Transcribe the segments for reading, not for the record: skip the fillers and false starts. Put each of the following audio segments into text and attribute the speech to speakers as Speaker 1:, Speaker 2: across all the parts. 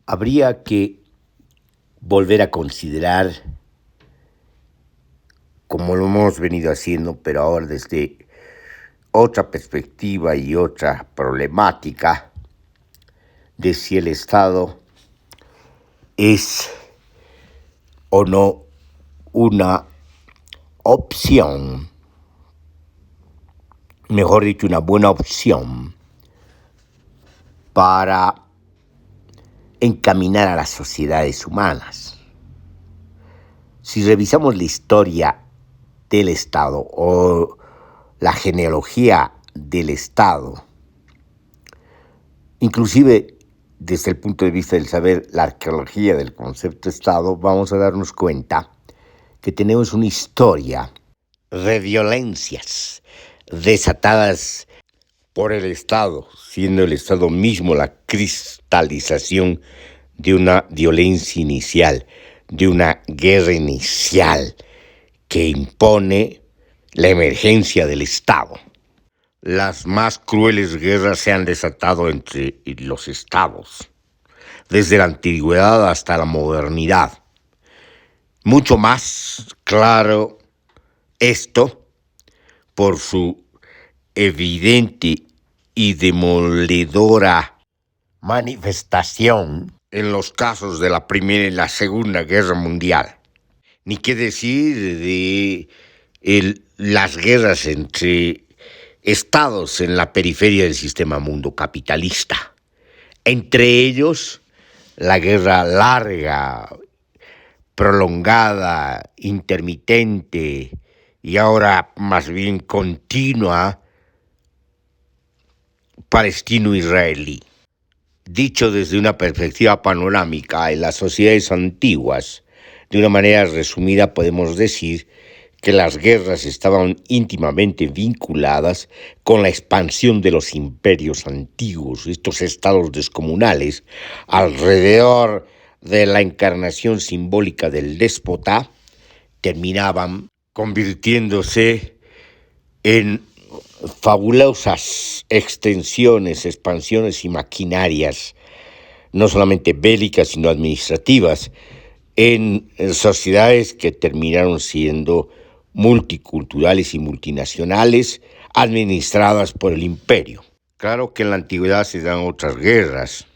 Speaker 1: Habría que volver a considerar, como lo hemos venido haciendo, pero ahora desde otra perspectiva y otra problemática, de si el Estado es o no una opción, mejor dicho, una buena opción para encaminar a las sociedades humanas. Si revisamos la historia del Estado o la genealogía del Estado, inclusive desde el punto de vista del saber, la arqueología del concepto Estado, vamos a darnos cuenta que tenemos una historia de violencias desatadas por el Estado, siendo el Estado mismo la cristalización de una violencia inicial, de una guerra inicial que impone la emergencia del Estado. Las más crueles guerras se han desatado entre los estados, desde la antigüedad hasta la modernidad. Mucho más claro esto por su evidente y demoledora manifestación en los casos de la Primera y la Segunda Guerra Mundial. Ni qué decir de las guerras entre estados en la periferia del sistema mundo capitalista. Entre ellos, la guerra larga, prolongada, intermitente y ahora más bien continua, palestino-israelí. Dicho desde una perspectiva panorámica, en las sociedades antiguas, de una manera resumida podemos decir que las guerras estaban íntimamente vinculadas con la expansión de los imperios antiguos, estos estados descomunales, alrededor de la encarnación simbólica del déspota, terminaban convirtiéndose en fabulosas extensiones, expansiones y maquinarias, no solamente bélicas, sino administrativas, en sociedades que terminaron siendo multiculturales y multinacionales, administradas por el imperio. Claro que en la antigüedad se dan otras guerras.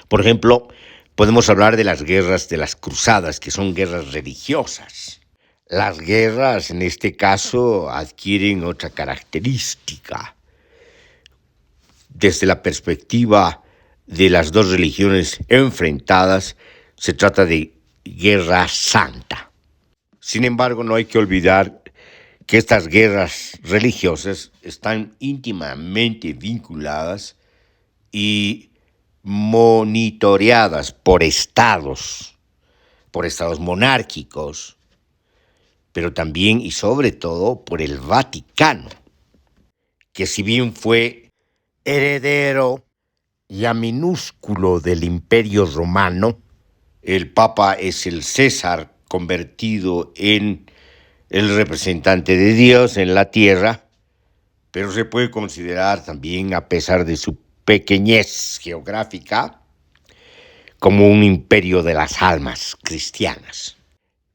Speaker 1: Por ejemplo, podemos hablar de las guerras de las cruzadas, que son guerras religiosas. Las guerras, en este caso, adquieren otra característica. Desde la perspectiva de las dos religiones enfrentadas, se trata de guerra santa. Sin embargo, no hay que olvidar que estas guerras religiosas están íntimamente vinculadas y monitoreadas por estados monárquicos, pero también y sobre todo por el Vaticano, que si bien fue heredero ya minúsculo del Imperio Romano, el Papa es el César convertido en el representante de Dios en la tierra, pero se puede considerar también, a pesar de su pequeñez geográfica, como un imperio de las almas cristianas.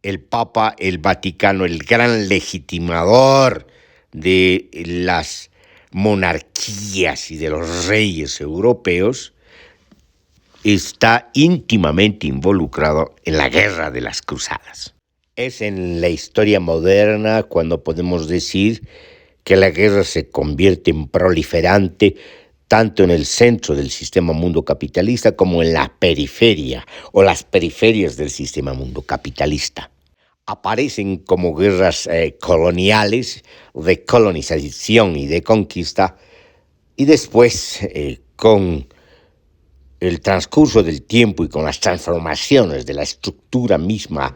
Speaker 1: El Papa, el Vaticano, el gran legitimador de las monarquías y de los reyes europeos, está íntimamente involucrado en la guerra de las cruzadas. Es en la historia moderna cuando podemos decir que la guerra se convierte en proliferante tanto en el centro del sistema mundo capitalista como en la periferia o las periferias del sistema mundo capitalista. Aparecen como guerras coloniales, de colonización y de conquista, y después con el transcurso del tiempo y con las transformaciones de la estructura misma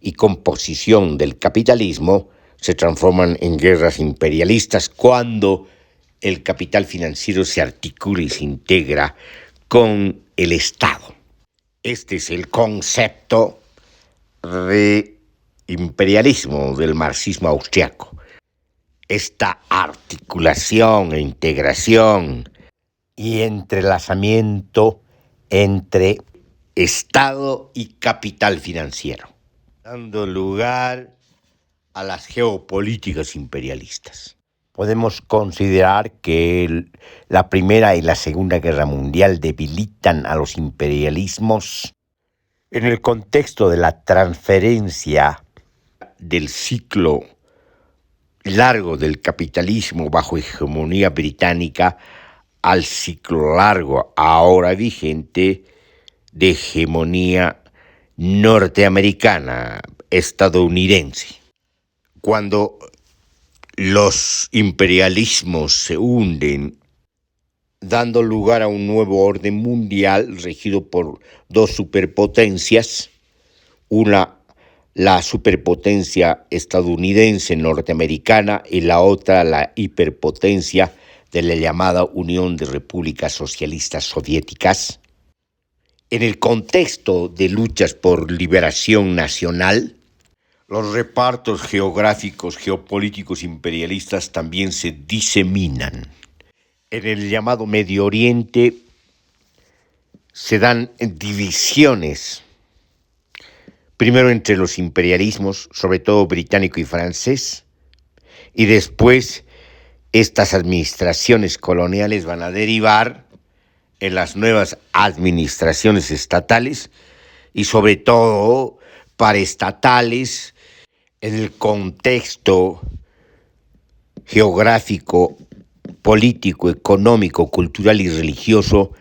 Speaker 1: y composición del capitalismo, se transforman en guerras imperialistas cuando el capital financiero se articula y se integra con el Estado. Este es el concepto de imperialismo del marxismo austriaco. Esta articulación e integración y entrelazamiento entre Estado y capital financiero, dando lugar a las geopolíticas imperialistas. Podemos considerar que la Primera y la Segunda Guerra Mundial debilitan a los imperialismos en el contexto de la transferencia del ciclo largo del capitalismo bajo hegemonía británica al ciclo largo ahora vigente de hegemonía norteamericana, estadounidense. Cuando los imperialismos se hunden, dando lugar a un nuevo orden mundial regido por dos superpotencias, una la superpotencia estadounidense norteamericana y la otra la hiperpotencia de la llamada Unión de Repúblicas Socialistas Soviéticas. En el contexto de luchas por liberación nacional, los repartos geográficos, geopolíticos imperialistas también se diseminan. En el llamado Medio Oriente se dan divisiones, primero entre los imperialismos, sobre todo británico y francés, y después estas administraciones coloniales van a derivar en las nuevas administraciones estatales y sobre todo paraestatales en el contexto geográfico, político, económico, cultural y religioso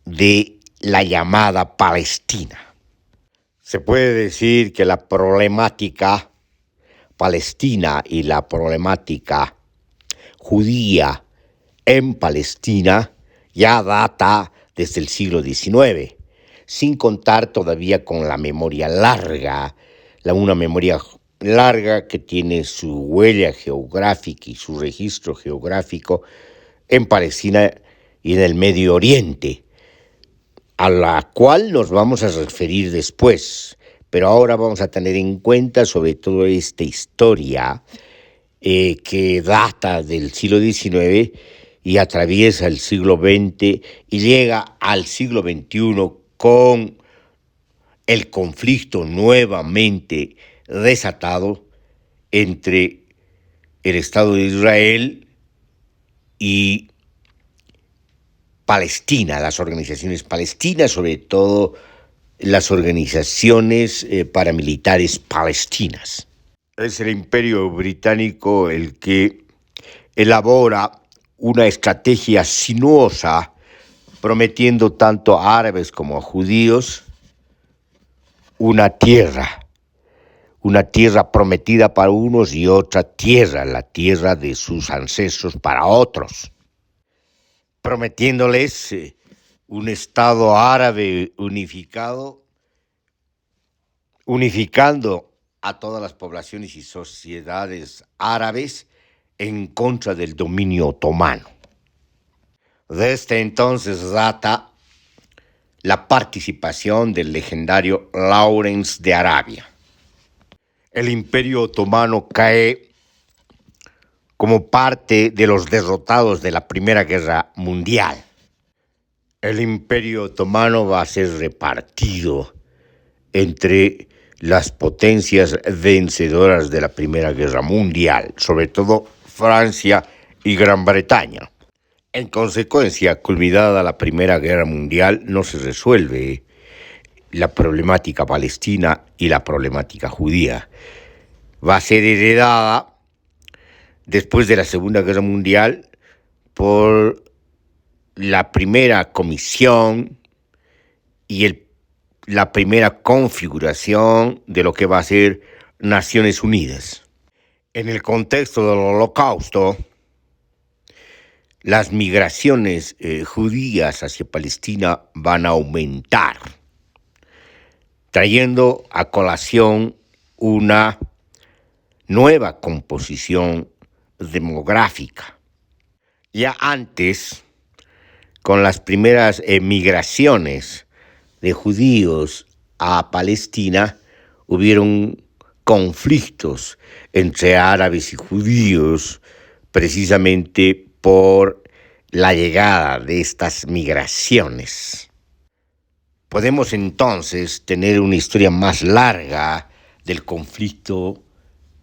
Speaker 1: de la llamada Palestina. Se puede decir que la problemática palestina y la problemática judía en Palestina ya data desde el siglo XIX, sin contar todavía con la memoria larga, una memoria larga que tiene su huella geográfica y su registro geográfico en Palestina y en el Medio Oriente, a la cual nos vamos a referir después. Pero ahora vamos a tener en cuenta sobre todo esta historia que data del siglo XIX y atraviesa el siglo XX y llega al siglo XXI con el conflicto nuevamente desatado entre el Estado de Israel y Palestina, las organizaciones palestinas, sobre todo las organizaciones paramilitares palestinas. Es el Imperio Británico el que elabora una estrategia sinuosa, prometiendo tanto a árabes como a judíos una tierra prometida para unos y otra tierra, la tierra de sus ancestros para otros, prometiéndoles un Estado árabe unificado, unificando a todas las poblaciones y sociedades árabes en contra del dominio otomano. Desde entonces data la participación del legendario Lawrence de Arabia. El Imperio Otomano cae como parte de los derrotados de la Primera Guerra Mundial. El Imperio Otomano va a ser repartido entre las potencias vencedoras de la Primera Guerra Mundial, sobre todo Francia y Gran Bretaña. En consecuencia, culminada la Primera Guerra Mundial, no se resuelve la problemática palestina y la problemática judía. Va a ser heredada después de la Segunda Guerra Mundial por la primera comisión y la primera configuración de lo que va a ser Naciones Unidas. En el contexto del Holocausto, las migraciones judías hacia Palestina van a aumentar, trayendo a colación una nueva composición demográfica. Ya antes, con las primeras migraciones de judíos a Palestina, hubieron conflictos entre árabes y judíos, precisamente por la llegada de estas migraciones. Podemos entonces tener una historia más larga del conflicto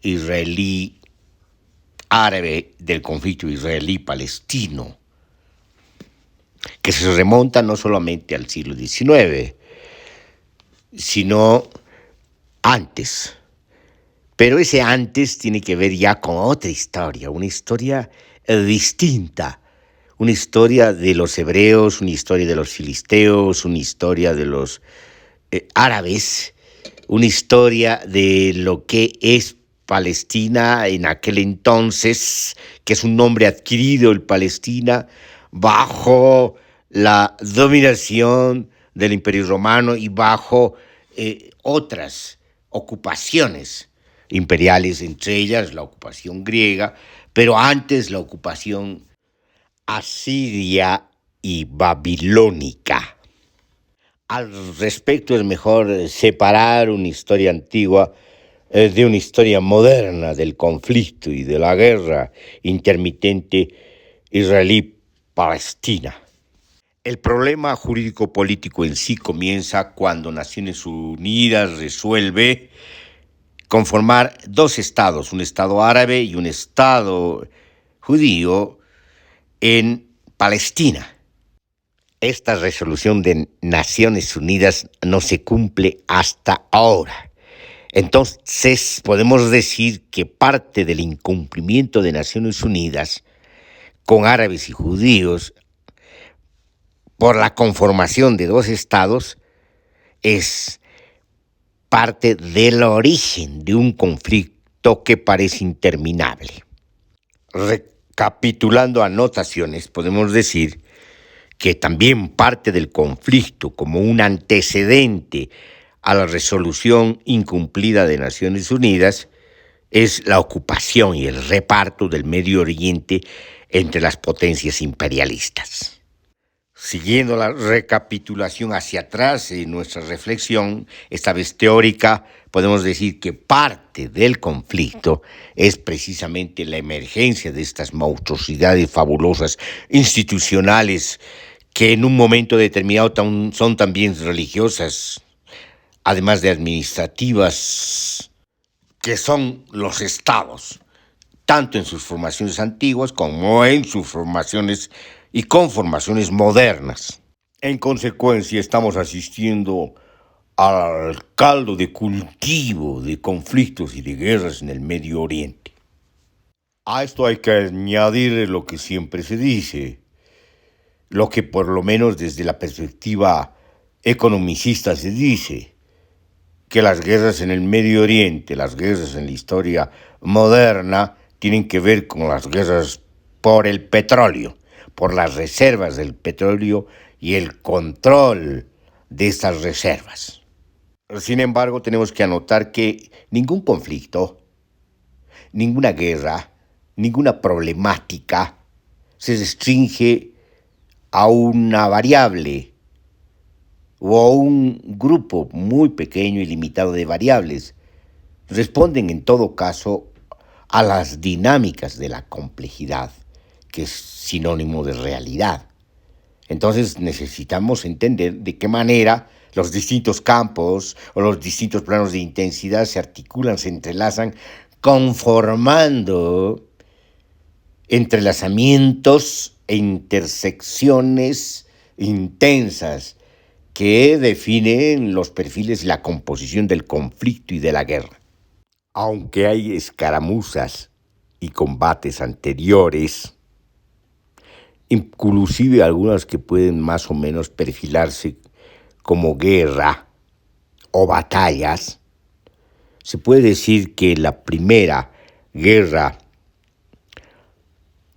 Speaker 1: israelí-árabe, del conflicto israelí-palestino, que se remonta no solamente al siglo XIX, sino antes. Pero ese antes tiene que ver ya con otra historia, una historia distinta, una historia de los hebreos, una historia de los filisteos, una historia de los árabes, una historia de lo que es Palestina en aquel entonces, que es un nombre adquirido el Palestina bajo la dominación del Imperio Romano y bajo otras ocupaciones imperiales, entre ellas la ocupación griega, pero antes la ocupación asiria y babilónica. Al respecto es mejor separar una historia antigua de una historia moderna del conflicto y de la guerra intermitente israelí-palestina. El problema jurídico-político en sí comienza cuando Naciones Unidas resuelve conformar dos estados, un estado árabe y un estado judío en Palestina. Esta resolución de Naciones Unidas no se cumple hasta ahora. Entonces podemos decir que parte del incumplimiento de Naciones Unidas con árabes y judíos por la conformación de dos estados es parte del origen de un conflicto que parece interminable. Recapitulando anotaciones, podemos decir que también parte del conflicto como un antecedente a la resolución incumplida de Naciones Unidas es la ocupación y el reparto del Medio Oriente entre las potencias imperialistas. Siguiendo la recapitulación hacia atrás en nuestra reflexión, esta vez teórica, podemos decir que parte del conflicto es precisamente la emergencia de estas monstruosidades fabulosas institucionales que en un momento determinado son también religiosas, además de administrativas, que son los estados, tanto en sus formaciones antiguas como en sus formaciones y conformaciones modernas. En consecuencia, estamos asistiendo al caldo de cultivo de conflictos y de guerras en el Medio Oriente. A esto hay que añadir lo que siempre se dice, lo que por lo menos desde la perspectiva economicista se dice, que las guerras en el Medio Oriente, las guerras en la historia moderna, tienen que ver con las guerras por el petróleo, por las reservas del petróleo y el control de estas reservas. Sin embargo, tenemos que anotar que ningún conflicto, ninguna guerra, ninguna problemática se restringe a una variable o a un grupo muy pequeño y limitado de variables. Responden en todo caso a las dinámicas de la complejidad, que es sinónimo de realidad. Entonces necesitamos entender de qué manera los distintos campos o los distintos planos de intensidad se articulan, se entrelazan, conformando entrelazamientos e intersecciones intensas que definen los perfiles y la composición del conflicto y de la guerra. Aunque hay escaramuzas y combates anteriores, inclusive algunas que pueden más o menos perfilarse como guerra o batallas, se puede decir que la primera guerra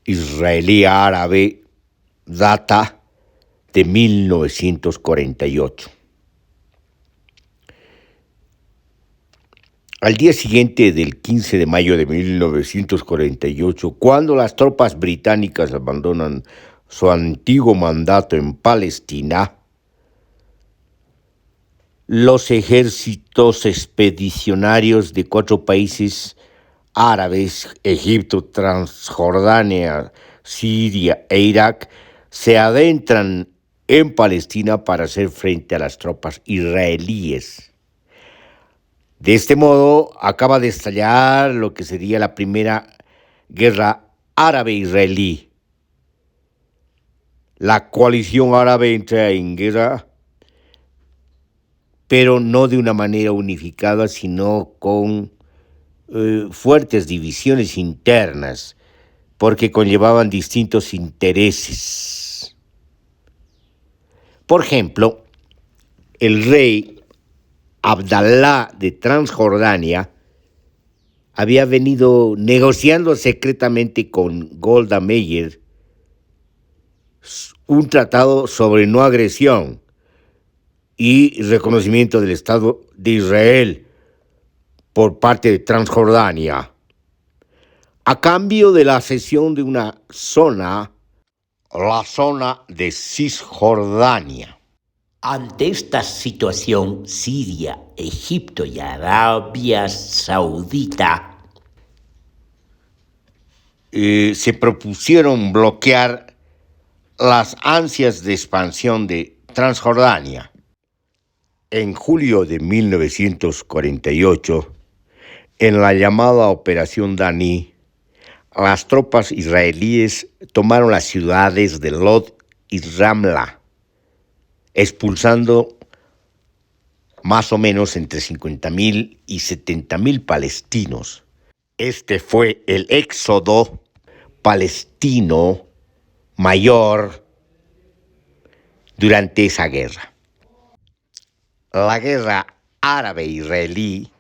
Speaker 1: israelí-árabe data de 1948. Al día siguiente del 15 de mayo de 1948, cuando las tropas británicas abandonan su antiguo mandato en Palestina, los ejércitos expedicionarios de 4 países árabes, Egipto, Transjordania, Siria e Irak, se adentran en Palestina para hacer frente a las tropas israelíes. De este modo, acaba de estallar lo que sería la primera guerra árabe-israelí. La coalición árabe entra en guerra, pero no de una manera unificada, sino con fuertes divisiones internas, porque conllevaban distintos intereses. Por ejemplo, el rey Abdalá de Transjordania había venido negociando secretamente con Golda Meir un tratado sobre no agresión y reconocimiento del Estado de Israel por parte de Transjordania, a cambio de la cesión de una zona, la zona de Cisjordania.
Speaker 2: Ante esta situación, Siria, Egipto y Arabia Saudita
Speaker 1: se propusieron bloquear las ansias de expansión de Transjordania. En julio de 1948, en la llamada Operación Dani, las tropas israelíes tomaron las ciudades de Lod y Ramla, expulsando más o menos entre 50.000 y 70.000 palestinos. Este fue el éxodo palestino mayor durante esa guerra. La guerra árabe-israelí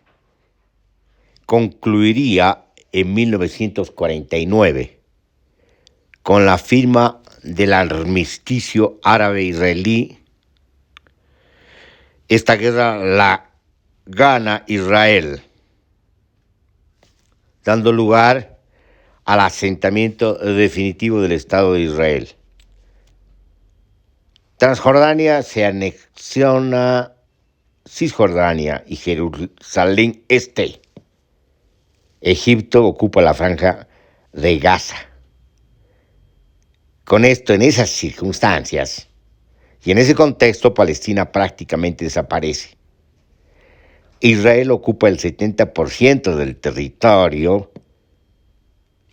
Speaker 1: concluiría en 1949 con la firma del armisticio árabe-israelí. Esta guerra la gana Israel, dando lugar al asentamiento definitivo del Estado de Israel. Transjordania se anexiona Cisjordania y Jerusalén Este. Egipto ocupa la franja de Gaza. Con esto, en esas circunstancias y en ese contexto, Palestina prácticamente desaparece. Israel ocupa el 70% del territorio,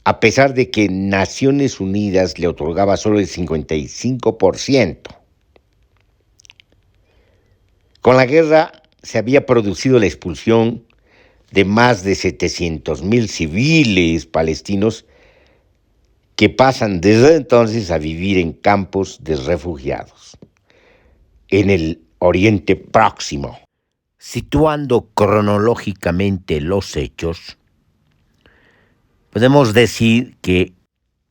Speaker 1: a pesar de que Naciones Unidas le otorgaba solo el 55%. Con la guerra se había producido la expulsión de más de 700.000 civiles palestinos que pasan desde entonces a vivir en campos de refugiados en el Oriente Próximo. Situando cronológicamente los hechos, podemos decir que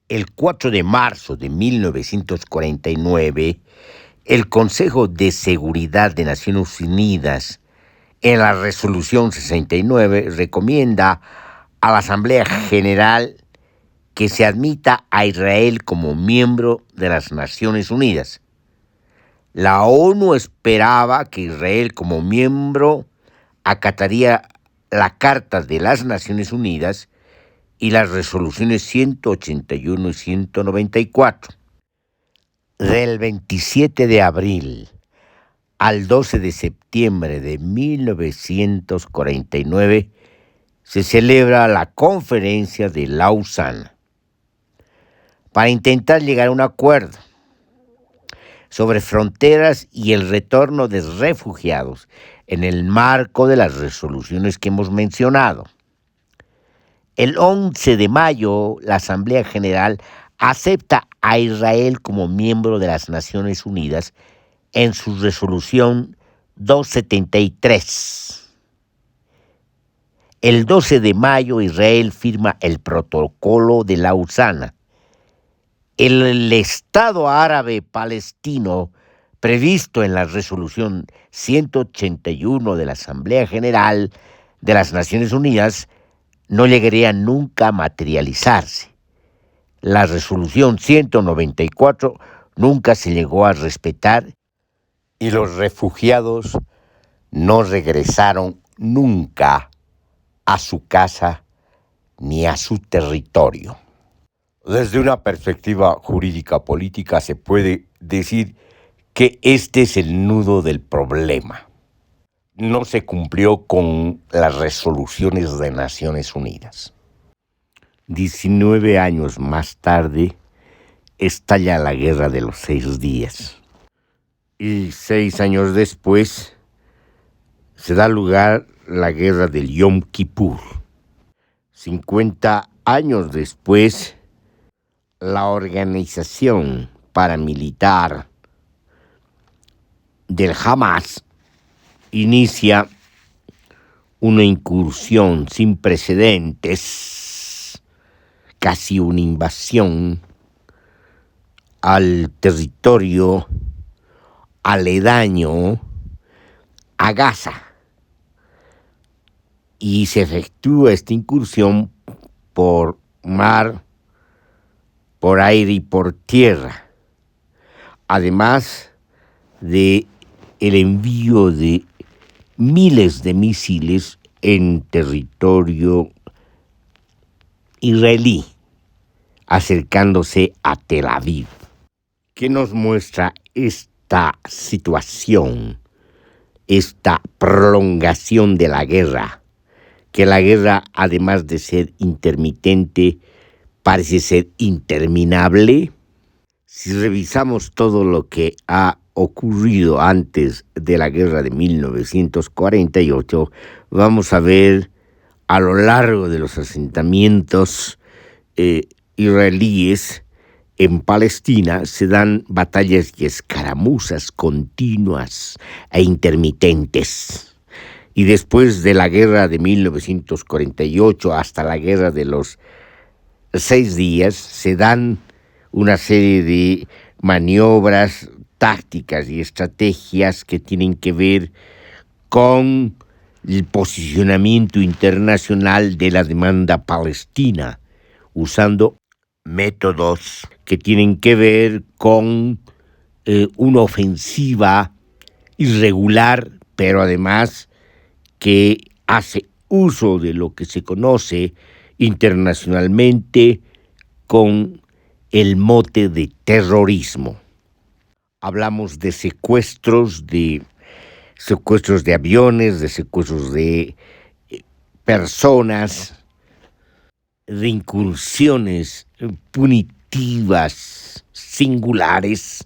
Speaker 1: el 4 de marzo de 1949, el Consejo de Seguridad de Naciones Unidas, en la Resolución 69, recomienda a la Asamblea General que se admita a Israel como miembro de las Naciones Unidas. La ONU esperaba que Israel como miembro acataría la Carta de las Naciones Unidas y las resoluciones 181 y 194. Del 27 de abril al 12 de septiembre de 1949 se celebra la Conferencia de Lausana para intentar llegar a un acuerdo sobre fronteras y el retorno de refugiados en el marco de las resoluciones que hemos mencionado. El 11 de mayo, la Asamblea General acepta a Israel como miembro de las Naciones Unidas en su resolución 273. El 12 de mayo, Israel firma el protocolo de Lausana. El Estado árabe palestino, previsto en la resolución 181 de la Asamblea General de las Naciones Unidas, no llegaría nunca a materializarse. La resolución 194 nunca se llegó a respetar y los refugiados no regresaron nunca a su casa ni a su territorio. Desde una perspectiva jurídica política se puede decir que este es el nudo del problema. No se cumplió con las resoluciones de Naciones Unidas. 19 años más tarde, estalla la Guerra de los 6 días. Y 6 años después, se da lugar la Guerra del Yom Kippur. 50 años después, la organización paramilitar del Hamas inicia una incursión sin precedentes, casi una invasión al territorio aledaño a Gaza. Y se efectúa esta incursión por mar, por aire y por tierra, además de el envío de miles de misiles en territorio israelí, acercándose a Tel Aviv. ¿Qué nos muestra esta situación, esta prolongación de la guerra? Que la guerra, además de ser intermitente, parece ser interminable. Si revisamos todo lo que ha ocurrido antes de la guerra de 1948, vamos a ver a lo largo de los asentamientos israelíes en Palestina se dan batallas y escaramuzas continuas e intermitentes. Y después de la guerra de 1948 hasta la guerra de los 6 días, se dan una serie de maniobras, tácticas y estrategias que tienen que ver con el posicionamiento internacional de la demanda palestina, usando métodos que tienen que ver con una ofensiva irregular, pero además que hace uso de lo que se conoce internacionalmente con el mote de terrorismo. Hablamos de secuestros de aviones, de secuestros de personas, de incursiones punitivas, singulares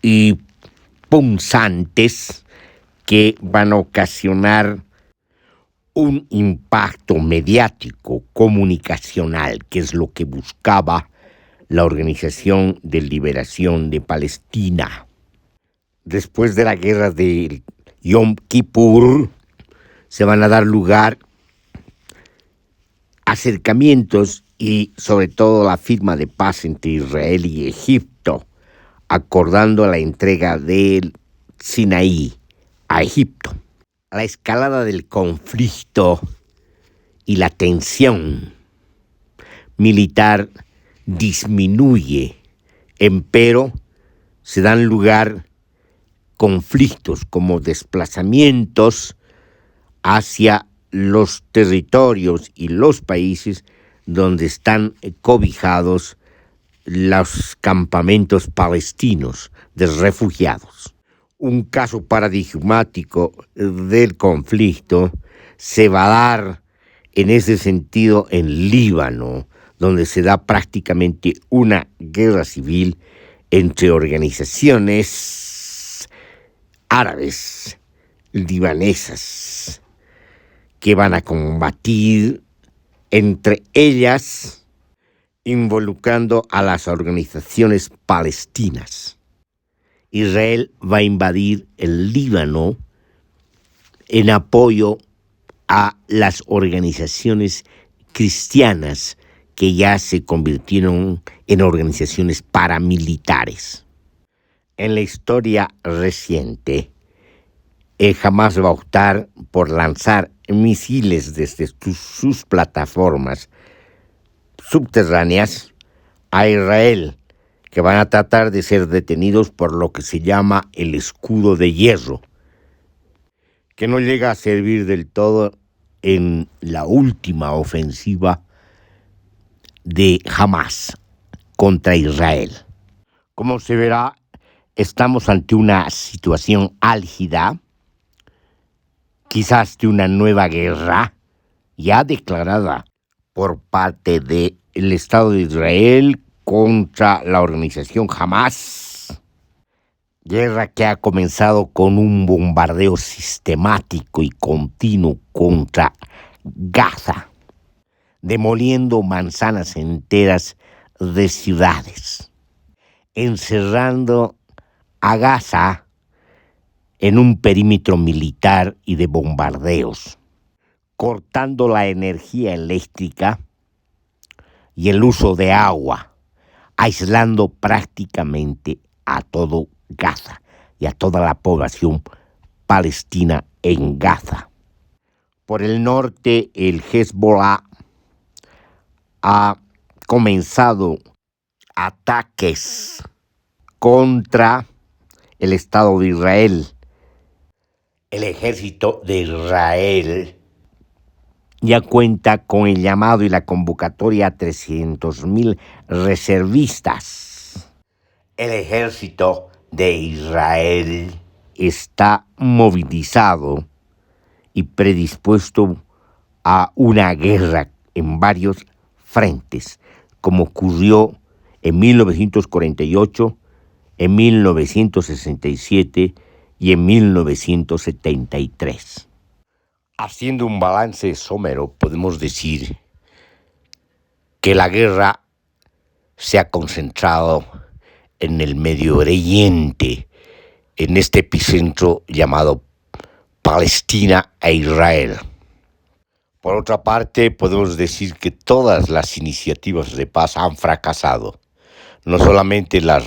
Speaker 1: y punzantes que van a ocasionar un impacto mediático, comunicacional, que es lo que buscaba la Organización de Liberación de Palestina. Después de la guerra de Yom Kippur, se van a dar lugar acercamientos y sobre todo la firma de paz entre Israel y Egipto, acordando la entrega del Sinaí a Egipto. La escalada del conflicto y la tensión militar disminuye, empero se dan lugar conflictos como desplazamientos hacia los territorios y los países donde están cobijados los campamentos palestinos de refugiados. Un caso paradigmático del conflicto se va a dar en ese sentido en Líbano, donde se da prácticamente una guerra civil entre organizaciones árabes, libanesas, que van a combatir entre ellas, involucrando a las organizaciones palestinas. Israel va a invadir el Líbano en apoyo a las organizaciones cristianas que ya se convirtieron en organizaciones paramilitares. En la historia reciente, Hamas va a optar por lanzar misiles desde sus plataformas subterráneas a Israel, que van a tratar de ser detenidos por lo que se llama el escudo de hierro, que no llega a servir del todo en la última ofensiva de Hamas contra Israel. Como se verá, Estamos ante una situación álgida, quizás de una nueva guerra ya declarada por parte del Estado de Israel contra la organización Hamas. Guerra que ha comenzado con un bombardeo sistemático y continuo contra Gaza, demoliendo manzanas enteras de ciudades, encerrando a Gaza en un perímetro militar y de bombardeos, cortando la energía eléctrica y el uso de agua, aislando prácticamente a todo Gaza y a toda la población palestina en Gaza. Por el norte, el Hezbollah ha comenzado ataques contra el Estado de Israel. El ejército de Israel ya cuenta con el llamado y la convocatoria a 300,000 reservistas. El ejército de Israel está movilizado y predispuesto a una guerra en varios frentes, como ocurrió en 1948, en 1967 y en 1973. Haciendo un balance somero, podemos decir que la guerra se ha concentrado en el Medio Oriente, en este epicentro llamado Palestina e Israel. Por otra parte, podemos decir que todas las iniciativas de paz han fracasado, no solamente las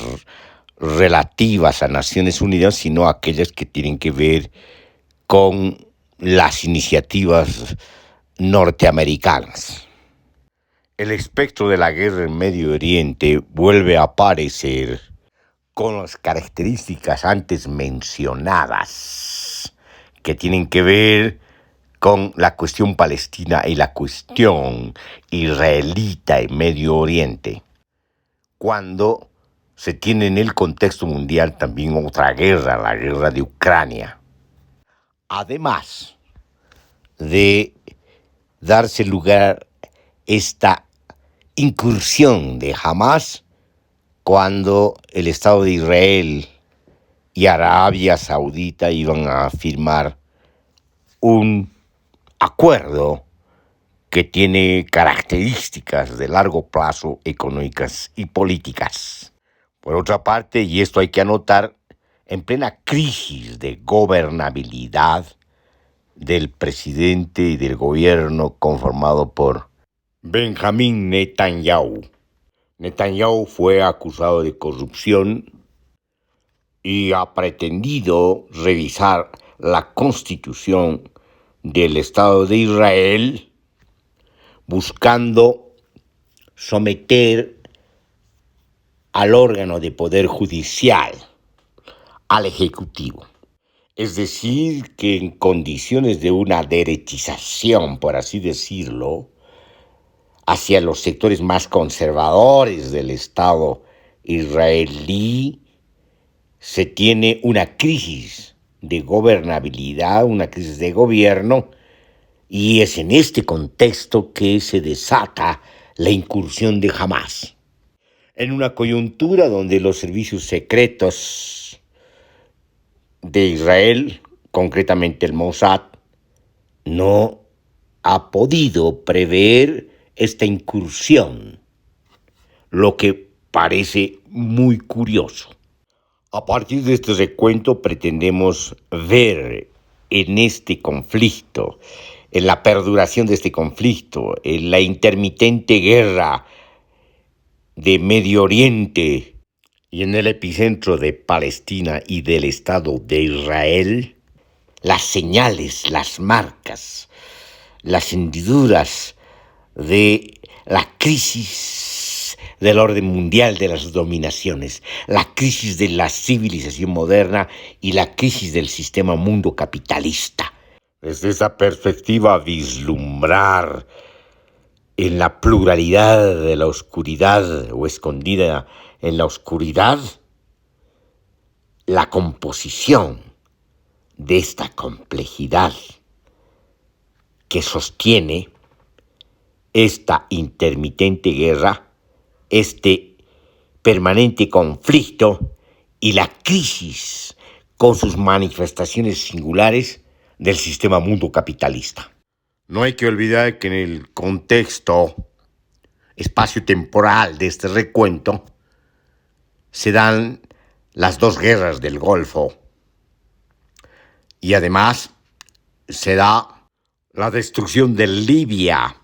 Speaker 1: relativas a Naciones Unidas, sino aquellas que tienen que ver con las iniciativas norteamericanas. El espectro de la guerra en Medio Oriente vuelve a aparecer con las características antes mencionadas, que tienen que ver con la cuestión palestina y la cuestión israelita en Medio Oriente, cuando se tiene en el contexto mundial también otra guerra, la guerra de Ucrania. Además de darse lugar esta incursión de Hamas, cuando el Estado de Israel y Arabia Saudita iban a firmar un acuerdo que tiene características de largo plazo económicas y políticas. Por otra parte, y esto hay que anotar, en plena crisis de gobernabilidad del presidente y del gobierno conformado por Benjamín Netanyahu. Netanyahu fue acusado de corrupción y ha pretendido revisar la constitución del Estado de Israel, buscando someter al órgano de poder judicial, al Ejecutivo. Es decir, que en condiciones de una derechización, por así decirlo, hacia los sectores más conservadores del Estado israelí, se tiene una crisis de gobernabilidad, una crisis de gobierno, y es en este contexto que se desata la incursión de Hamas. En una coyuntura donde los servicios secretos de Israel, concretamente el Mossad, no ha podido prever esta incursión, lo que parece muy curioso. A partir de este recuento pretendemos ver en este conflicto, en la perduración de este conflicto, en la intermitente guerra de Medio Oriente y en el epicentro de Palestina y del Estado de Israel, las señales, las marcas, las hendiduras de la crisis del orden mundial de las dominaciones, la crisis de la civilización moderna y la crisis del sistema mundo capitalista. Desde esa perspectiva, vislumbrar en la pluralidad de la oscuridad o escondida en la oscuridad la composición de esta complejidad que sostiene esta intermitente guerra, este permanente conflicto y la crisis con sus manifestaciones singulares del sistema mundo capitalista. No hay que olvidar que en el contexto espacio-temporal de este recuento se dan las dos guerras del Golfo y además se da la destrucción de Libia,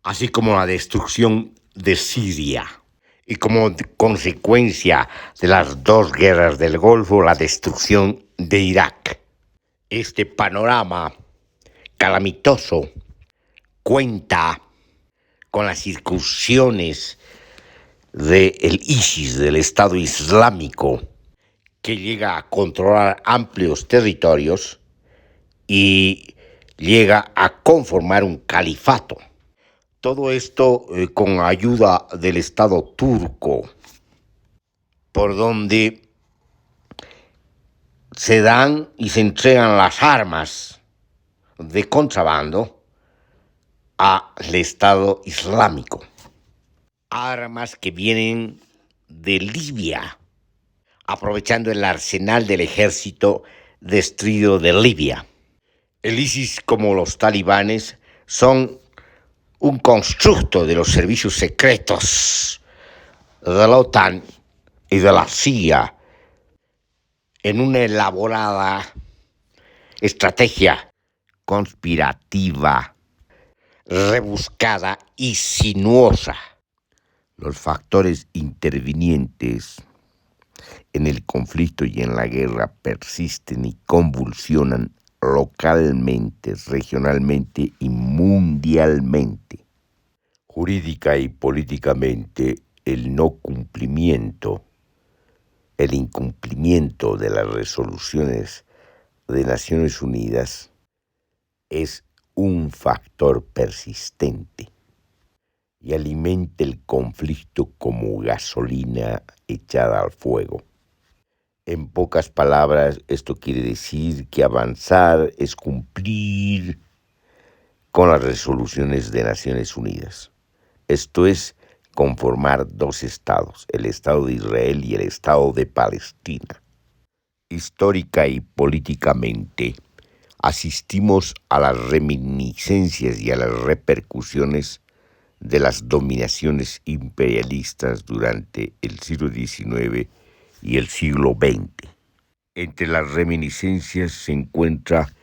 Speaker 1: así como la destrucción de Siria. Y como consecuencia de las dos guerras del Golfo, la destrucción de Irak. Este panorama calamitoso cuenta con las incursiones del ISIS, del Estado Islámico, que llega a controlar amplios territorios y llega a conformar un califato. Todo esto con ayuda del Estado turco, por donde se dan y se entregan las armas de contrabando al Estado Islámico. Armas que vienen de Libia, aprovechando el arsenal del ejército destruido de Libia. El ISIS, como los talibanes, son un constructo de los servicios secretos de la OTAN y de la CIA en una elaborada estrategia conspirativa, rebuscada y sinuosa. Los factores intervinientes en el conflicto y en la guerra persisten y convulsionan localmente, regionalmente y mundialmente. Jurídica y políticamente, el no cumplimiento, el incumplimiento de las resoluciones de Naciones Unidas es un factor persistente y alimenta el conflicto como gasolina echada al fuego. En pocas palabras, esto quiere decir que avanzar es cumplir con las resoluciones de Naciones Unidas. Esto es conformar dos estados, el Estado de Israel y el Estado de Palestina. Histórica y políticamente, asistimos a las reminiscencias y a las repercusiones de las dominaciones imperialistas durante el siglo XIX y el siglo XX. Entre las reminiscencias se encuentra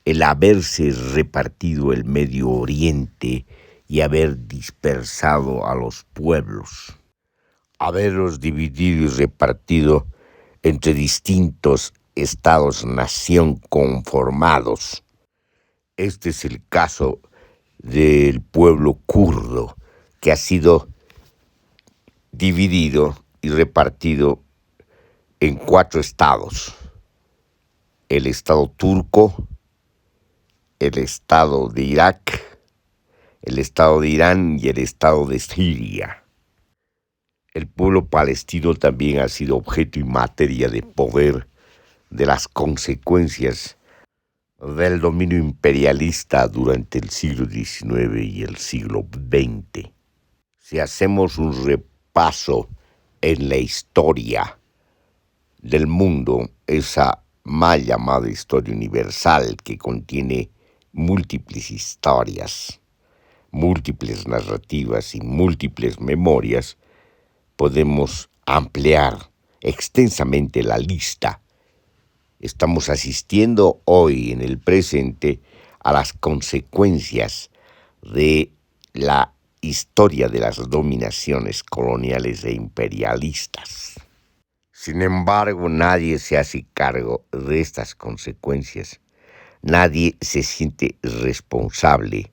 Speaker 1: el haberse repartido el Medio Oriente y haber dispersado a los pueblos, haberlos dividido y repartido entre distintos estados-nación conformados. Este es el caso del pueblo kurdo, que ha sido dividido y repartido en 4 estados: el Estado turco, el Estado de Irak, el Estado de Irán y el Estado de Siria. El pueblo palestino también ha sido objeto y materia de poder de las consecuencias del dominio imperialista durante el siglo XIX y el siglo XX. Si hacemos un repaso en la historia del mundo, esa mal llamada historia universal que contiene múltiples historias, múltiples narrativas y múltiples memorias, podemos ampliar extensamente la lista. Estamos asistiendo hoy, en el presente, a las consecuencias de la historia de las dominaciones coloniales e imperialistas. Sin embargo, nadie se hace cargo de estas consecuencias. Nadie se siente responsable,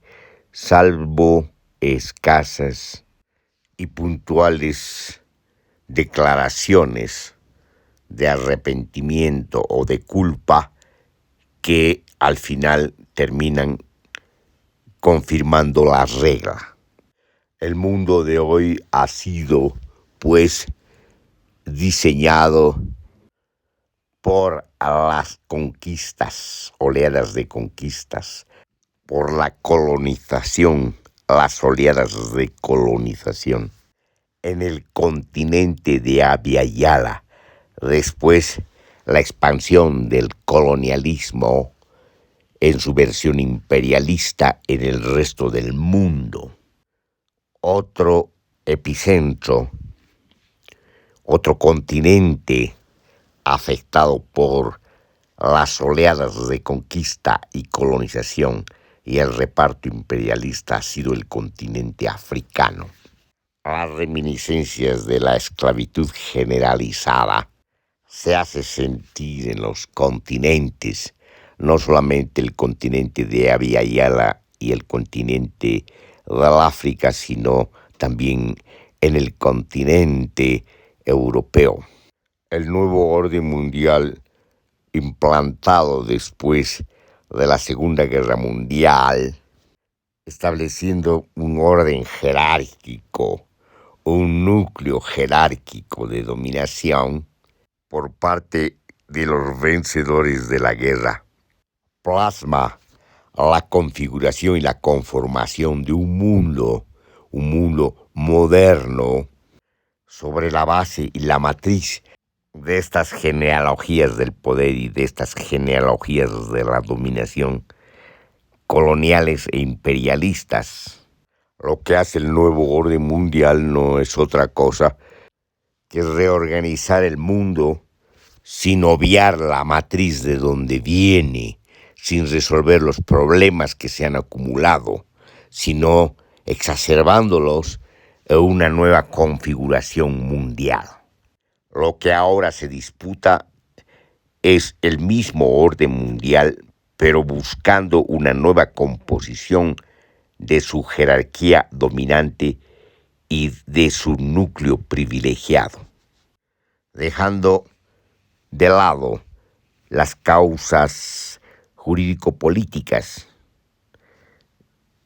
Speaker 1: salvo escasas y puntuales declaraciones de arrepentimiento o de culpa que al final terminan confirmando la regla. El mundo de hoy ha sido, pues, diseñado por las conquistas, oleadas de conquistas, por la colonización, las oleadas de colonización en el continente de Abya Yala, después la expansión del colonialismo en su versión imperialista en el resto del mundo. Otro epicentro, otro continente afectado por las oleadas de conquista y colonización y el reparto imperialista ha sido el continente africano. Las reminiscencias de la esclavitud generalizada se hace sentir en los continentes, no solamente el continente de Abya Yala y el continente del África, sino también en el continente europeo. El nuevo orden mundial implantado después de la Segunda Guerra Mundial, estableciendo un orden jerárquico, un núcleo jerárquico de dominación por parte de los vencedores de la guerra, plasma la configuración y la conformación de un mundo moderno sobre la base y la matriz de estas genealogías del poder y de estas genealogías de la dominación coloniales e imperialistas. Lo que hace el nuevo orden mundial no es otra cosa que reorganizar el mundo sin obviar la matriz de donde viene, sin resolver los problemas que se han acumulado, sino exacerbándolos en una nueva configuración mundial. Lo que ahora se disputa es el mismo orden mundial, pero buscando una nueva composición de su jerarquía dominante y de su núcleo privilegiado, dejando de lado las causas jurídico-políticas,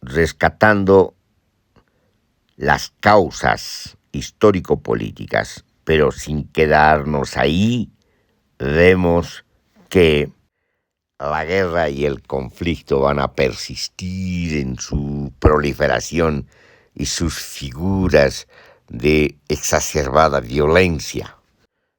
Speaker 1: rescatando las causas histórico-políticas, pero sin quedarnos ahí. Vemos que la guerra y el conflicto van a persistir en su proliferación y sus figuras de exacerbada violencia,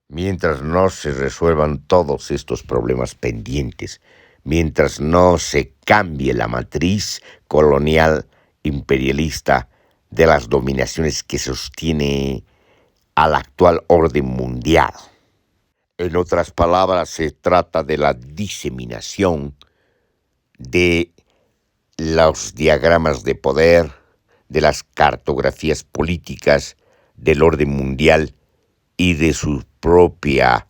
Speaker 1: mientras no se resuelvan todos estos problemas pendientes, mientras no se cambie la matriz colonial imperialista de las dominaciones que sostiene al actual orden mundial. En otras palabras, se trata de la diseminación de los diagramas de poder, de las cartografías políticas del orden mundial y de su propia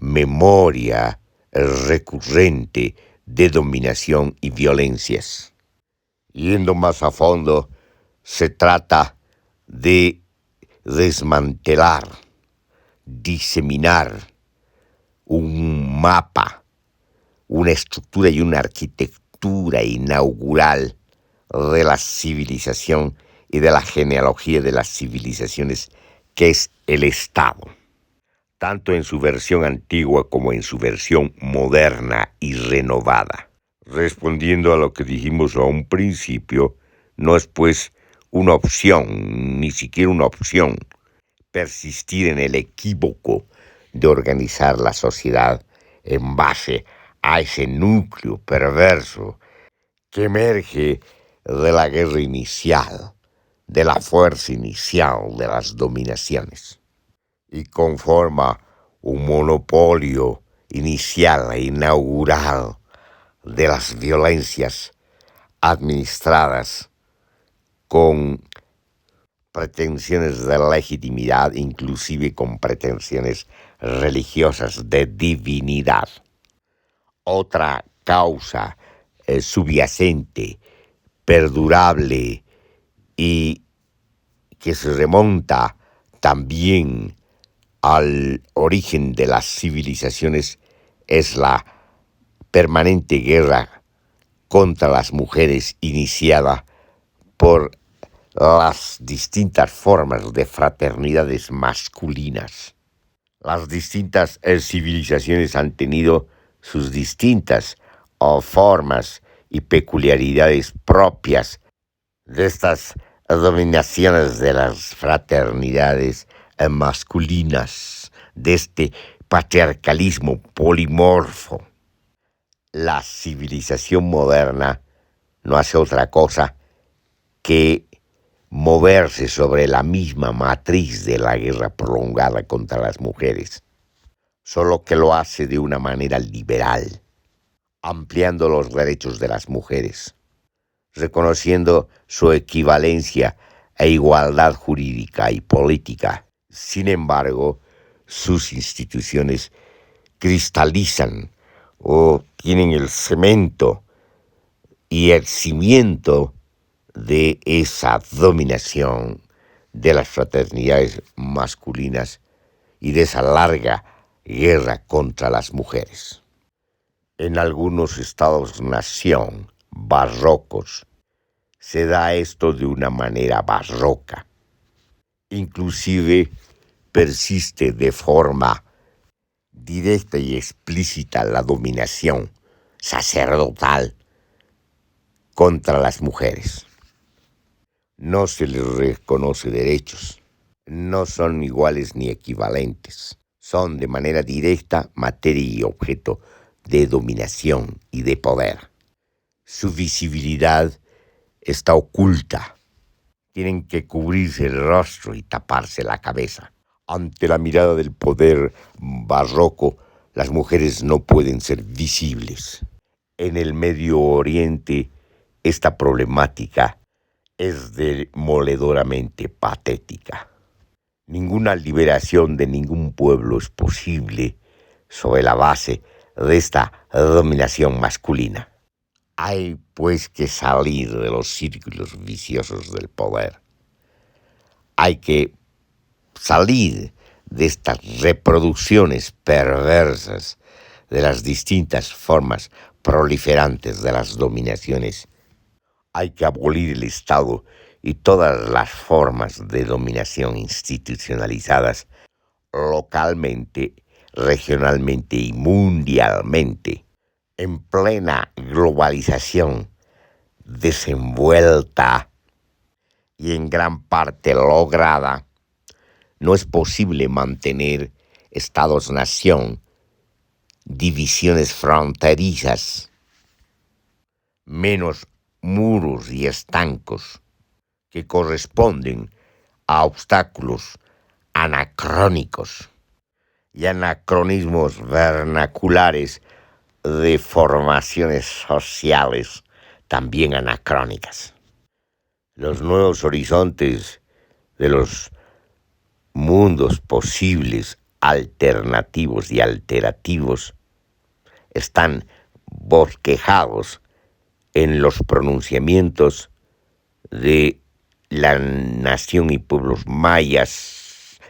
Speaker 1: memoria recurrente de dominación y violencias. Yendo más a fondo, se trata de desmantelar, diseminar un mapa, una estructura y una arquitectura inaugural de la civilización y de la genealogía de las civilizaciones, que es el Estado, tanto en su versión antigua como en su versión moderna y renovada. Respondiendo a lo que dijimos a un principio, no es pues una opción, ni siquiera una opción, persistir en el equívoco de organizar la sociedad en base a ese núcleo perverso que emerge de la guerra inicial, de la fuerza inicial de las dominaciones, y conforma un monopolio inicial e inaugural de las violencias administradas con pretensiones de legitimidad, inclusive con pretensiones religiosas de divinidad. Otra causa subyacente, perdurable y que se remonta también al origen de las civilizaciones es la permanente guerra contra las mujeres iniciada por las distintas formas de fraternidades masculinas. Las distintas civilizaciones han tenido sus distintas formas y peculiaridades propias de estas dominaciones de las fraternidades masculinas, de este patriarcalismo polimorfo. La civilización moderna no hace otra cosa que moverse sobre la misma matriz de la guerra prolongada contra las mujeres, solo que lo hace de una manera liberal, ampliando los derechos de las mujeres, reconociendo su equivalencia e igualdad jurídica y política. Sin embargo, sus instituciones cristalizan o tienen el cemento y el cimiento de esa dominación de las fraternidades masculinas y de esa larga guerra contra las mujeres. En algunos estados-nación barrocos se da esto de una manera barroca. Inclusive persiste de forma directa y explícita la dominación sacerdotal contra las mujeres. No se les reconoce derechos, no son iguales ni equivalentes, son de manera directa materia y objeto de dominación y de poder. Su visibilidad está oculta, tienen que cubrirse el rostro y taparse la cabeza. Ante la mirada del poder barroco, las mujeres no pueden ser visibles. En el Medio Oriente, esta problemática es demoledoramente patética. Ninguna liberación de ningún pueblo es posible sobre la base de esta dominación masculina. Hay pues que salir de los círculos viciosos del poder. Hay que salir de estas reproducciones perversas de las distintas formas proliferantes de las dominaciones. Hay que abolir el Estado y todas las formas de dominación institucionalizadas localmente, regionalmente y mundialmente, en plena globalización desenvuelta y en gran parte lograda. No es posible mantener estados-nación, divisiones fronterizas, menos muros y estancos que corresponden a obstáculos anacrónicos y anacronismos vernaculares de formaciones sociales también anacrónicas. Los nuevos horizontes de los mundos posibles, alternativos y alterativos están bosquejados en los pronunciamientos de la nación y pueblos mayas,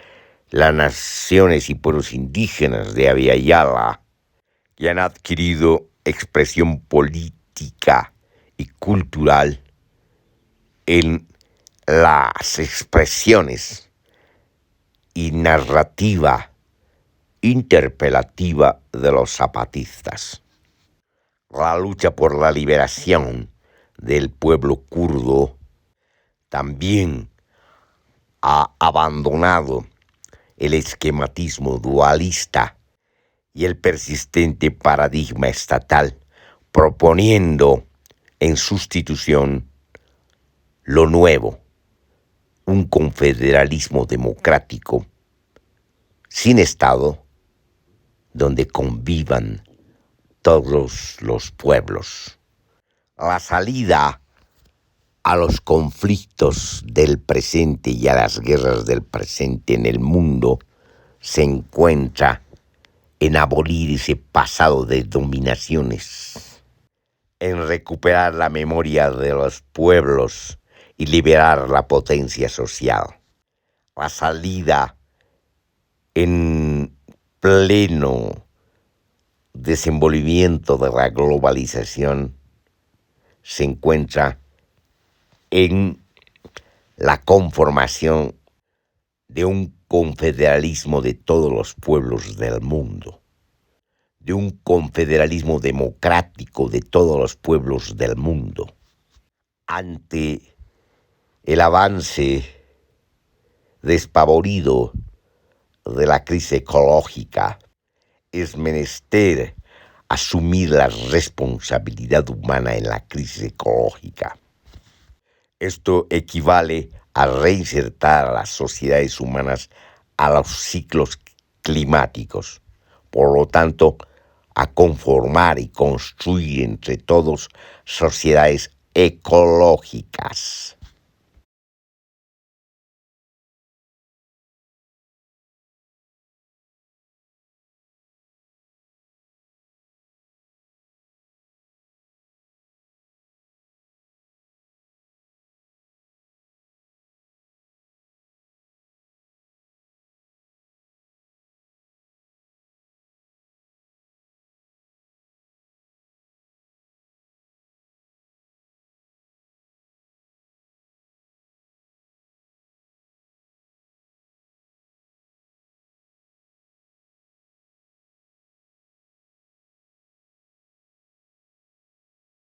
Speaker 1: las naciones y pueblos indígenas de Abya Yala, que han adquirido expresión política y cultural en las expresiones y narrativa interpelativa de los zapatistas. La lucha por la liberación del pueblo kurdo también ha abandonado el esquematismo dualista y el persistente paradigma estatal, proponiendo en sustitución lo nuevo, un confederalismo democrático sin Estado, donde convivan todos los pueblos. La salida a los conflictos del presente y a las guerras del presente en el mundo se encuentra en abolir ese pasado de dominaciones, en recuperar la memoria de los pueblos y liberar la potencia social. La salida en pleno desenvolvimiento de la globalización se encuentra en la conformación de un confederalismo de todos los pueblos del mundo, de un confederalismo democrático de todos los pueblos del mundo. Ante el avance despavorido de la crisis ecológica, es menester asumir la responsabilidad humana en la crisis ecológica. Esto equivale a reinsertar a las sociedades humanas a los ciclos climáticos, por lo tanto, a conformar y construir entre todos sociedades ecológicas.